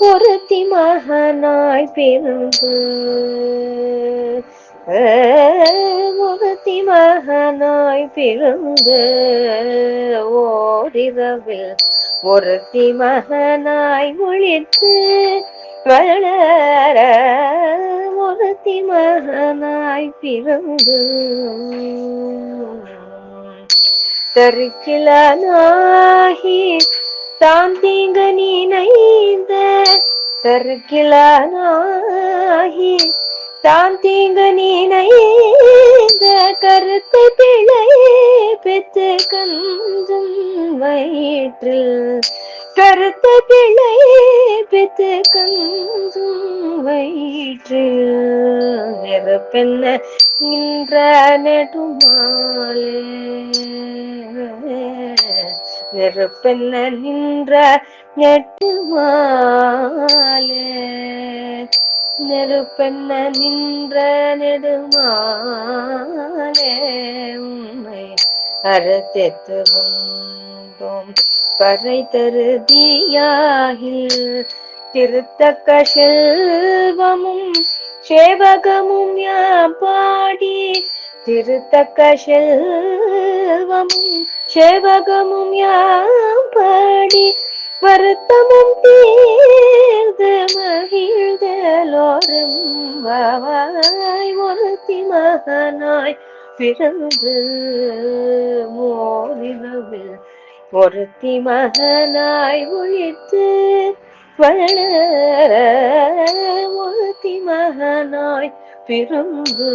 ஒருத்தி மகனாய் பிறந்து ஒருத்தி மகனாய் பிறந்து ஓரிரவில் ஒருத்தி மகனாய் ஒழித்து வளர ஒருத்தி மகனாய் பிறந்து தருக்கிலானாகி தான் தீங்கு நினைந்த தருக்கிலானாகி தான் தீங்கு நினைந்த கருத்தை பிழை பெற்று கஞ்சும் வயிற்றில் கருத்தை பிழை பெற்று கஞ்சும் வயிற்றில் நெருப்பென்ன நின்ற நெடுமாலே நெருப்பென்ன நின்ற நெடுமாலே நெருப்பென்ன நின்ற நெடுமாலே உண்மை அறுத்தெத்து வந்தோம் பறை தருதியாகில் திருத்தக்க செல்வமும் சேவகமும் யாப்பாடி திருத்தக்க செல்வமும் சேவகமும் யாப்பாடி வருத்தமும் தீர்ந்து மகிழ்ந்தலோரும் வாவாய் ஒருத்தி மகனாய் பிறந்து மோரிரவில் ஒருத்தி மகனாய் ஒழித்து வளர ஒருத்தி மகனாய் பிறந்து